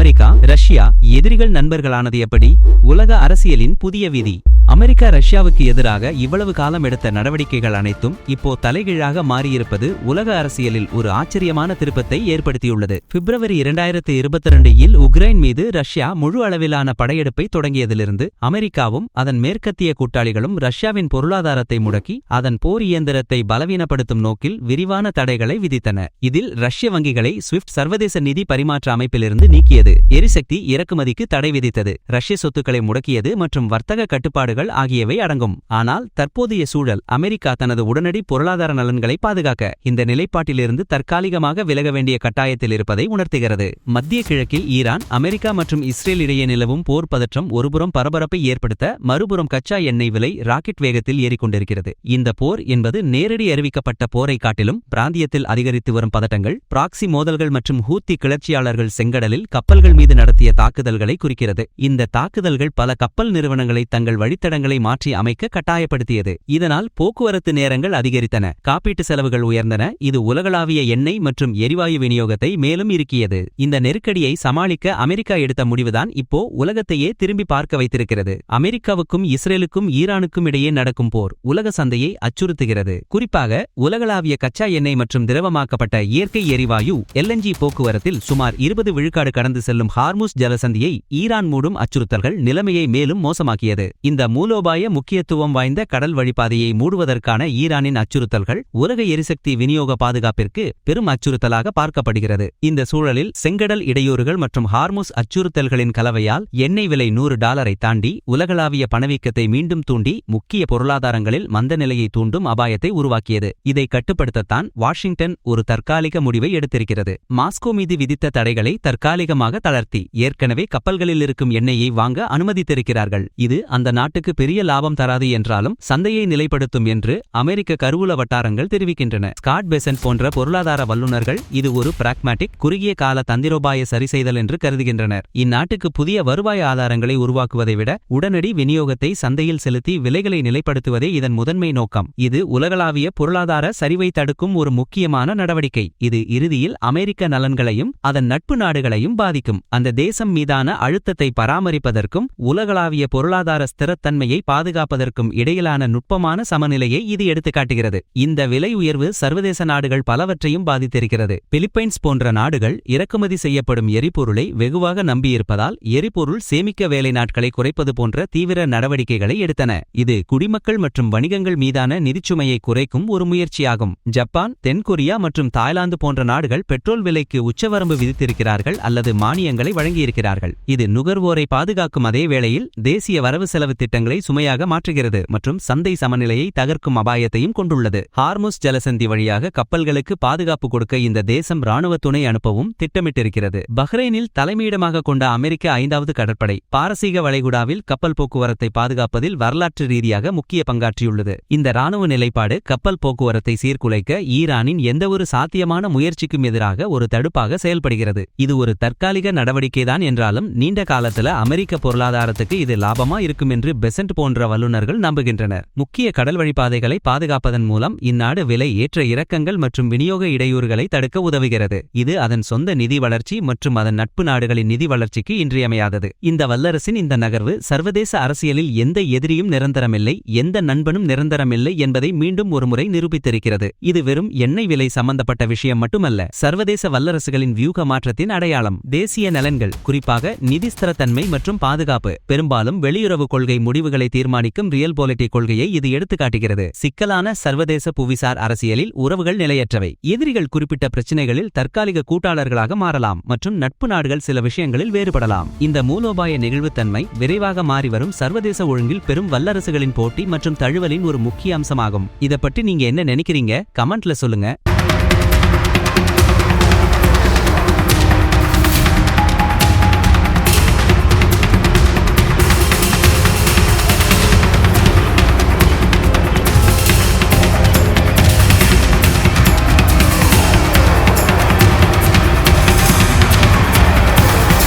America, Russia எதிரிகள் நண்பர்களானது எப்படி? உலக அரசியலின் புதிய விதி. அமெரிக்கா ரஷ்யாவுக்கு எதிராக இவ்வளவு காலம் எடுத்த நடவடிக்கைகள் அனைத்தும் இப்போ தலைகீழாக மாறியிருப்பது உலக அரசியலில் ஒரு ஆச்சரியமான திருப்பத்தை ஏற்படுத்தியுள்ளது. பிப்ரவரி 2022 உக்ரைன் மீது ரஷ்யா முழு அளவிலான படையெடுப்பை தொடங்கியதிலிருந்து அமெரிக்காவும் அதன் மேற்கத்திய கூட்டாளிகளும் ரஷ்யாவின் பொருளாதாரத்தை முடக்கி அதன் போர் இயந்திரத்தை பலவீனப்படுத்தும் நோக்கில் விரிவான தடைகளை விதித்தன. இதில் ரஷ்ய வங்கிகளை ஸ்விஃப்ட் சர்வதேச நிதி பரிமாற்ற அமைப்பிலிருந்து நீக்கியது, எரிசக்தி இறக்குமதிக்கு தடை விதித்தது, ரஷ்ய சொத்துக்களை முடக்கியது மற்றும் வர்த்தக கட்டுப்பாடுகள் ஆகியவை அடங்கும். ஆனால் தற்போதைய சூழல் அமெரிக்கா தனது உடனடி பொருளாதார நலன்களை பாதுகாக்க இந்த நிலைப்பாட்டிலிருந்து தற்காலிகமாக விலக வேண்டிய கட்டாயத்தில் இருப்பதை உணர்த்துகிறது. மத்திய கிழக்கில் ஈரான், அமெரிக்கா மற்றும் இஸ்ரேல் இடையே நிலவும் போர் பதற்றம் ஒருபுறம் பரபரப்பை ஏற்படுத்த, மறுபுறம் கச்சா எண்ணெய் விலை ராக்கெட் வேகத்தில் ஏறிக்கொண்டிருக்கிறது. இந்த போர் என்பது நேரடி அறிவிக்கப்பட்ட போரை காட்டிலும் பிராந்தியத்தில் அதிகரித்து வரும் பதட்டங்கள், பிராக்சி மோதல்கள் மற்றும் ஹூத்தி கிளர்ச்சியாளர்கள் செங்கடலில் கப்பல்கள் மீது நடத்திய தாக்குதல்களை குறிக்கிறது. இந்த தாக்குதல்கள் பல கப்பல் நிறுவனங்களை தங்கள் வழித்தடங்களை மாற்றி அமைக்க கட்டாயப்படுத்தியது. இதனால் போக்குவரத்து நேரங்கள் அதிகரித்தன, காப்பீட்டு செலவுகள் உயர்ந்தன. இது உலகளாவிய எண்ணெய் மற்றும் எரிவாயு விநியோகத்தை மேலும் இறுக்கியது. இந்த நெருக்கடியை சமாளிக்க அமெரிக்கா எடுத்த முடிவுதான் இப்போ உலகத்தையே திரும்பி பார்க்க வைத்திருக்கிறது. அமெரிக்காவுக்கும் இஸ்ரேலுக்கும் ஈரானுக்கும் இடையே நடக்கும் போர் உலக சந்தையை அச்சுறுத்துகிறது. குறிப்பாக உலகளாவிய கச்சா எண்ணெய் மற்றும் திரவமாக்கப்பட்ட இயற்கை எரிவாயு LNG போக்குவரத்தில் சுமார் 20 விழுக்காடு கடந்து செல்லும் ஹார்முஸ் ஜலசந்தியை ஈரான் மூடும் அச்சுறுத்தல்கள் நிலைமையை மேலும் மோசமாக்கியது. இந்த மூலோபாய முக்கியத்துவம் வாய்ந்த கடல் வழிப்பாதையை மூடுவதற்கான ஈரானின் அச்சுறுத்தல்கள் உலக எரிசக்தி விநியோக பாதுகாப்பிற்கு பெரும் அச்சுறுத்தலாக பார்க்கப்படுகிறது. இந்த சூழலில் செங்கடல் இடையூறுகள் மற்றும் ஹார்முஸ் அச்சுறுத்தல்களின் கலவையால் எண்ணெய் விலை $100 தாண்டி உலகளாவிய பணவீக்கத்தை மீண்டும் தூண்டி முக்கிய பொருளாதாரங்களில் மந்தநிலையை தூண்டும் அபாயத்தை உருவாக்கியது. இதை கட்டுப்படுத்தத்தான் வாஷிங்டன் ஒரு தற்காலிக முடிவை எடுத்திருக்கிறது. மாஸ்கோ மீது விதித்த தடைகளை தற்காலிகமாக தளர்த்தி ஏற்கனவே கப்பல்களில் இருக்கும் எண்ணெயை வாங்க அனுமதித்திருக்கிறார்கள். இது அந்த நாட்டுக்கு பெரிய லாபம் தராது என்றாலும் சந்தையை நிலைப்படுத்தும் என்று அமெரிக்க கருவூல வட்டாரங்கள் தெரிவிக்கின்றன. ஸ்காட் பெசன்ட் போன்ற பொருளாதார வல்லுநர்கள் இது ஒரு பிராக்மேட்டிக், குறுகிய கால தந்திரோபாய சரிசெய்தல் என்று கருதுகின்றனர். இந்நாட்டுக்கு புதிய வருவாய் ஆதாரங்களை உருவாக்குவதை விட உடனடி விநியோகத்தை சந்தையில் செலுத்தி விலைகளை நிலைப்படுத்துவதே இதன் முதன்மை நோக்கம். இது உலகளாவிய பொருளாதார சரிவை தடுக்கும் ஒரு முக்கியமான நடவடிக்கை. இது இறுதியில் அமெரிக்க நலன்களையும் அதன் நட்பு நாடுகளையும் பாதிக்கும். அந்த தேசம் மீதான அழுத்தத்தை பராமரிப்பதற்கும் உலகளாவிய பொருளாதார ஸ்திரத்தன்மையை பாதுகாப்பதற்கும் இடையிலான நுட்பமான சமநிலையை இது எடுத்துக்காட்டுகிறது. இந்த விலை உயர்வு சர்வதேச நாடுகள் பலவற்றையும் பாதித்திருக்கிறது. பிலிப்பைன்ஸ் போன்ற நாடுகள் இறக்குமதி செய்யப்படும் எரிபொருளை வெகுவாக நம்பியிருப்பதால் எரிபொருள் சேமிக்க வேலை நாட்களை குறைப்பது போன்ற தீவிர நடவடிக்கைகளை எடுத்தன. இது குடிமக்கள் மற்றும் வணிகங்கள் மீதான நிதிச்சுமையை குறைக்கும் ஒரு முயற்சியாகும். ஜப்பான், தென்கொரியா மற்றும் தாய்லாந்து போன்ற நாடுகள் பெட்ரோல் விலைக்கு உச்சவரம்பு விதித்திருக்கிறார்கள் அல்லது மானியங்களை வழங்கியிருக்கிறார்கள். இது நுகர்வோரை பாதுகாக்கும் அதே வேளையில் தேசிய வரவு செலவு திட்டங்களை சுமையாக மாற்றுகிறது மற்றும் சந்தை சமநிலையை தகர்க்கும் அபாயத்தையும் கொண்டுள்ளது. ஹார்முஸ் ஜலசந்தி வழியாக கப்பல்களுக்கு பாதுகாப்பு கொடுக்க இந்த தேசம் ராணுவ துணை அனுப்பவும் திட்டமிட்டிருக்கிறது. பஹ்ரைனில் தலைமையிடமாக கொண்ட அமெரிக்க 5வது கடற்படை பாரசீக வளைகுடாவில் கப்பல் போக்குவரத்தை பாதுகாப்பதில் வரலாற்று ரீதியாக முக்கிய பங்காற்றியுள்ளது. இந்த ராணுவ நிலைப்பாடு கப்பல் போக்குவரத்தை சீர்குலைக்க ஈரானின் எந்தவொரு சாத்தியமான முயற்சிக்கும் எதிராக ஒரு தடுப்பாக செயல்படுகிறது. இது ஒரு தற்காலிக நடவடிக்கைதான் என்றாலும் நீண்ட காலத்துல அமெரிக்க பொருளாதாரத்துக்கு இது லாபமா இருக்கும் என்று பெசன்ட் போன்ற வல்லுநர்கள் நம்புகின்றனர். முக்கிய கடல் வழிப்பாதைகளை பாதுகாப்பதன் மூலம் இந்நாடு விலை ஏற்ற இறக்கங்கள் மற்றும் விநியோக இடையூறுகளை தடுக்க உதவுகிறது. இது அதன் சொந்த நிதி வளர்ச்சி மற்றும் அதன் நட்பு நாடுகளின் நிதி வளர்ச்சிக்கு இன்றியமையாதது. இந்த வல்லரசின் இந்த நகர்வு சர்வதேச அரசியலில் எந்த எதிரியும் நிரந்தரமில்லை, எந்த நண்பனும் நிரந்தரமில்லை என்பதை மீண்டும் ஒருமுறை நிரூபித்திருக்கிறது. இது வெறும் எண்ணெய் விலை சம்பந்தப்பட்ட விஷயம் மட்டுமல்ல, சர்வதேச வல்லரசுகளின் வியூக மாற்றத்தின் அடையாளம். தேசிய நலன்கள், குறிப்பாக நிதி ஸ்திரத்தன்மை மற்றும் பாதுகாப்பு, பெரும்பாலும் வெளியுறவு கொள்கை முடிவுகளை தீர்மானிக்கும் ரியல் பாலிட்டிக் கொள்கையை இது எடுத்துக்காட்டுகிறது. சிக்கலான சர்வதேச புவிசார் அரசியலில் உறவுகள் நிலையற்றவை. எதிரிகள் குறிப்பிட்ட பிரச்சினைகளில் தற்காலிக கூட்டாளர்களாக மாறலாம் மற்றும் நட்பு நாடுகள் சில விஷயங்களில் வேறுபடலாம். இந்த மூலோபாய நெகிழ்வுத்தன்மை விரைவாக மாறிவரும் சர்வதேச ஒழுங்கில் பெரும் வல்லரசுகளின் போட்டி மற்றும் தழுவலின் ஒரு முக்கிய அம்சமாகும். இத பற்றி நீங்க என்ன நினைக்கிறீங்க? கமெண்ட்ல சொல்லுங்க.